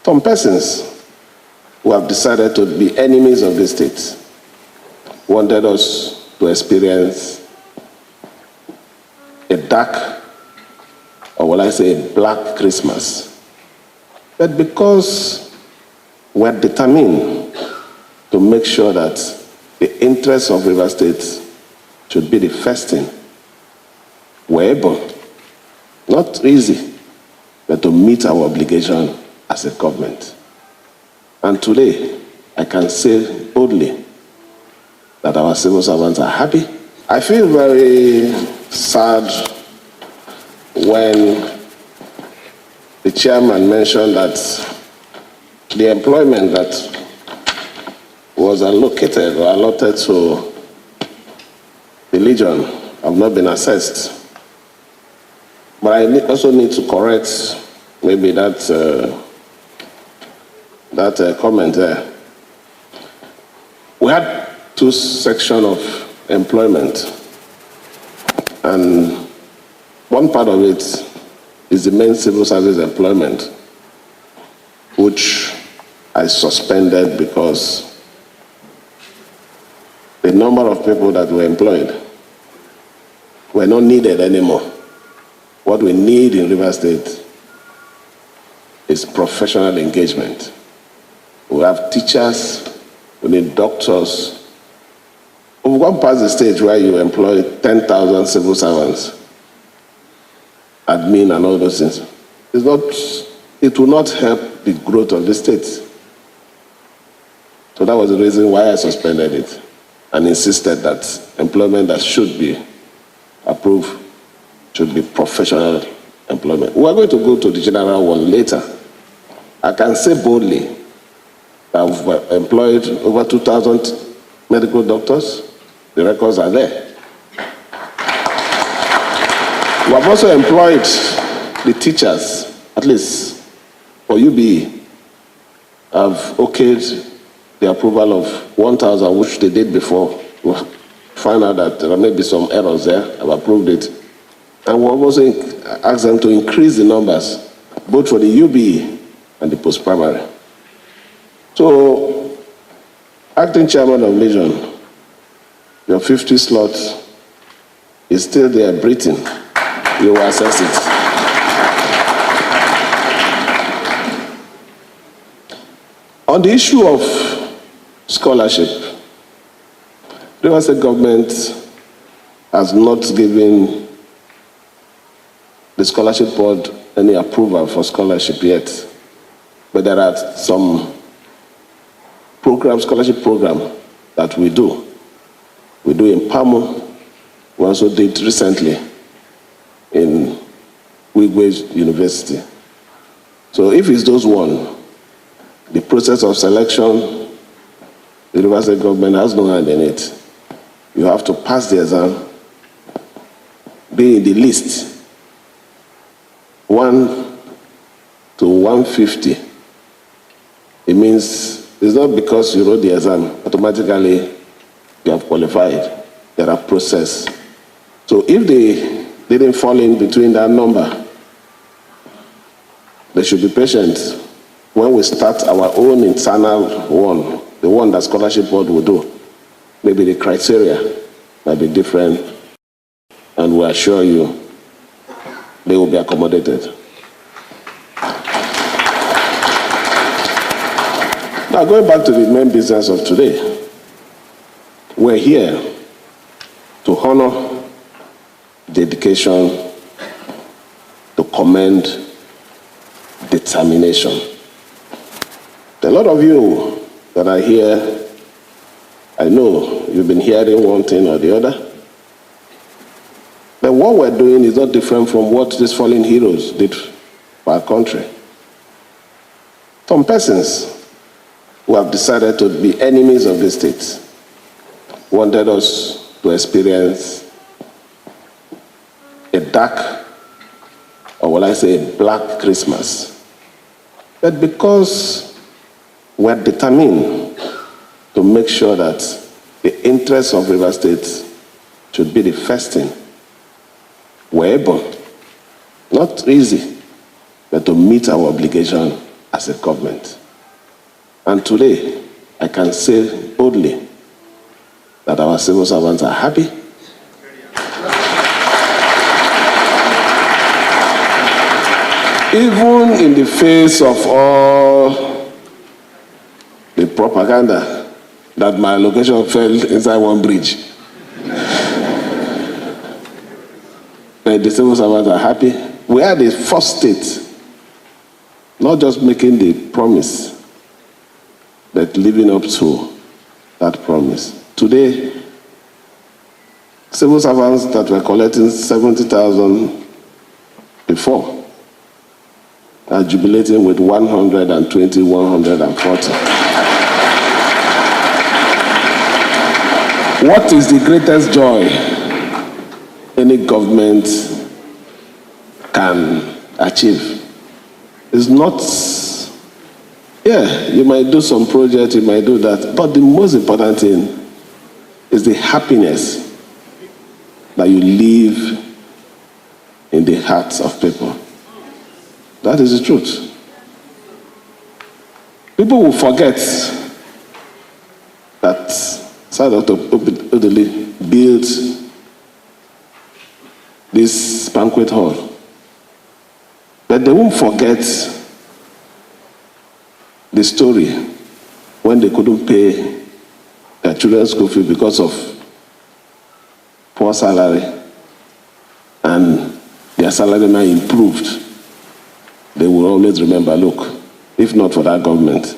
Some persons who have decided to be enemies of the state wanted us to experience a dark, or will I say a black Christmas. But because we're determined to make sure that the interests of River State should be the first thing, we're able, not easy, but to meet our obligation as a government. And today, I can say boldly that our civil servants are happy. I feel very sad when the chairman mentioned that the employment that was allocated or allotted to the Legion have not been assessed. But I also need to correct maybe that comment there. We had two sections of employment, and one part of it is the main civil service employment, which I suspended because the number of people that were employed were not needed anymore. What we need in River State is professional engagement. We have teachers, we need doctors. We've gone past the stage where you employ 10,000 civil servants, admin and all those things. It will not help the growth of the state. So that was the reason why I suspended it and insisted that employment that should be approved should be professional employment. We are going to go to the general one later. I can say boldly that we've employed over 2,000 medical doctors. The records are there. We have also employed the teachers, at least for UBE, have okayed the approval of 1,000, which they did before. We find out that there may be some errors there. I've approved it. And we have also asked them to increase the numbers, both for the UBE and the post-primary. So, acting chairman of Legion, your 50 slots is still there breathing. You will assess it. On the issue of scholarship, the River State government has not given the scholarship board any approval for scholarship yet. But there are some scholarship program that we do. We do in PAMO. We also did recently in Wike University. So if it's those one, the process of selection, the River State government has no hand in it. You have to pass the exam, be in the list, 1 to 150. It means it's not because you wrote the exam, automatically you have qualified. There are processes. So if they didn't fall in between that number, they should be patient. When we start our own internal one, the one that scholarship board will do, maybe the criteria might be different, and we assure you they will be accommodated. Now, going back to the main business of today, we're here to honor dedication, to commend determination. A lot of you that are here, I know you've been hearing one thing or the other. But what we're doing is not different from what these fallen heroes did for our country. Some persons who have decided to be enemies of the state wanted us to experience a dark, or will I say a black Christmas. But because we're determined to make sure that the interests of River State should be the first thing, we're able, not easy, but to meet our obligation as a government. And today, I can say boldly that our civil servants are happy. Even in the face of all the propaganda that my allocation fell inside one bridge. But the civil servants are happy. We are the first state, not just making the promise, but living up to that promise. Today, civil servants that were collecting 70,000 before are jubilating with 120, 140. What is the greatest joy any government can achieve? It's not, yeah, you might do some project, you might do that, but the most important thing is the happiness that you live in the hearts of people. That is the truth. People will forget that Sir Dr. Odili built this banquet hall. But they won't forget the story when they couldn't pay their children's school fee because of poor salary, and their salary now improved. They will always remember, look, if not for that government,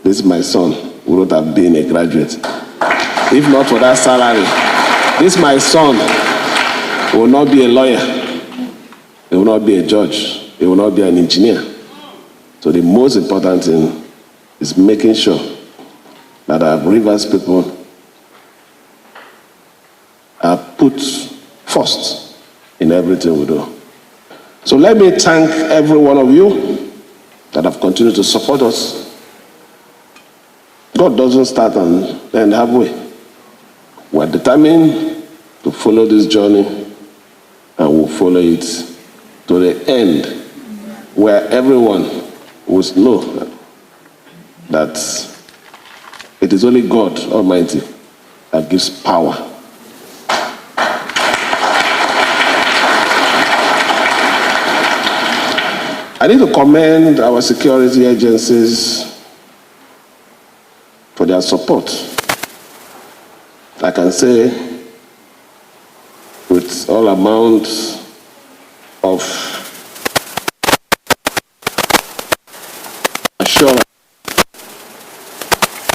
this is my son who would have been a graduate. If not for that salary, this my son will not be a lawyer. He will not be a judge. He will not be an engineer. So the most important thing is making sure that our Rivers people are put first in everything we do. So let me thank every one of you that have continued to support us. God doesn't start and end halfway. We're determined to follow this journey, and we'll follow it to the end, where everyone will know that it is only God Almighty that gives power. I need to commend our security agencies for their support. I can say with all amount of assurance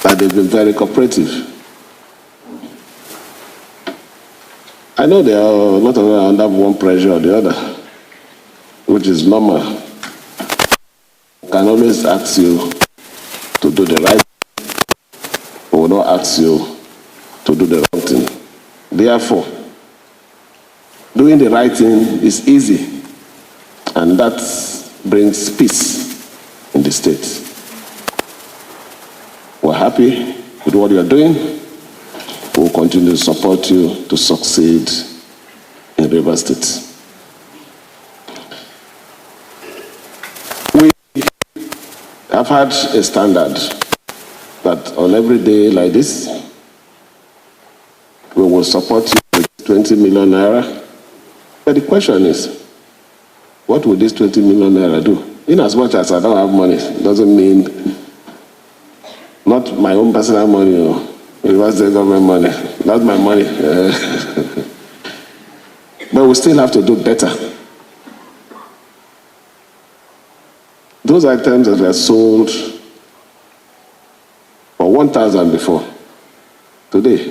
that they've been very cooperative. I know there are a lot of them under one pressure or the other, which is normal. Can always ask you to do the right thing, but will not ask you to do the wrong thing. Therefore, doing the right thing is easy, and that brings peace in the state. We're happy with what you're doing. We'll continue to support you to succeed in Rivers State. I've had a standard that on every day like this, we will support you with 20 million naira. But the question is, what will this 20 million naira do? In as much as I don't have money, doesn't mean not my own personal money or Rivers State government money, not my money. But we still have to do better. Those items that were sold for 1,000 before, today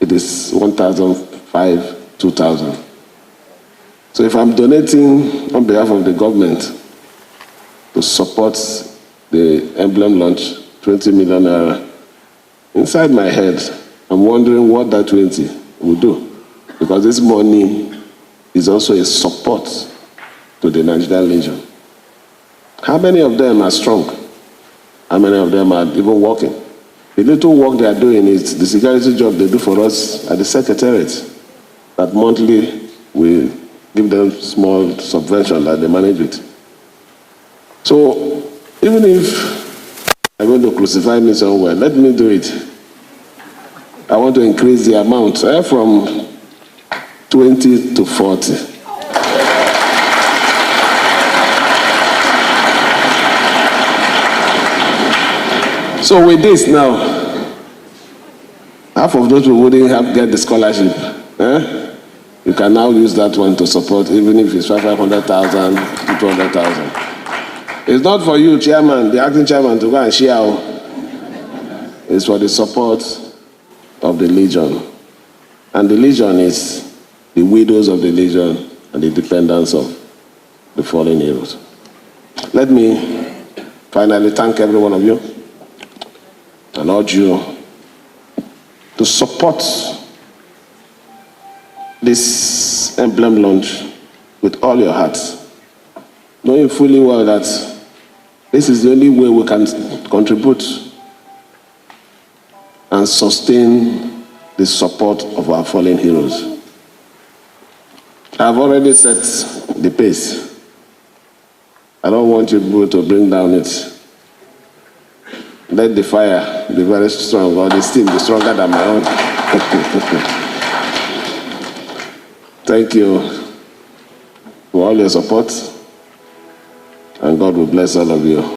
it is 1,500, 2,000. So if I'm donating on behalf of the government to support the emblem launch, 20 million naira, inside my head, I'm wondering what that 20 will do. Because this money is also a support to the Nigerian Legion. How many of them are strong? How many of them are even working? The little work they are doing is the security job they do for us at the Secretariat. That monthly we give them small subvention that they manage it. So Even if they're going to crucify me somewhere, let me do it. I want to increase the amount from 20 to 40. So with this now, half of those who wouldn't get the scholarship, you can now use that one to support, even if it's 500,000 to 200,000. It's not for you, chairman, the acting chairman, to go and share. It's for the support of the Legion. And the Legion is the widows of the Legion and the dependents of the fallen heroes. Let me finally thank every one of you and urge you to support this emblem launch with all your hearts, knowing fully well that this is the only way we can contribute and sustain the support of our fallen heroes. I've already set the pace. I don't want you to bring down it. Let the fire be very strong, or the steam be stronger than my own. Thank you for all your support, and God will bless all of you.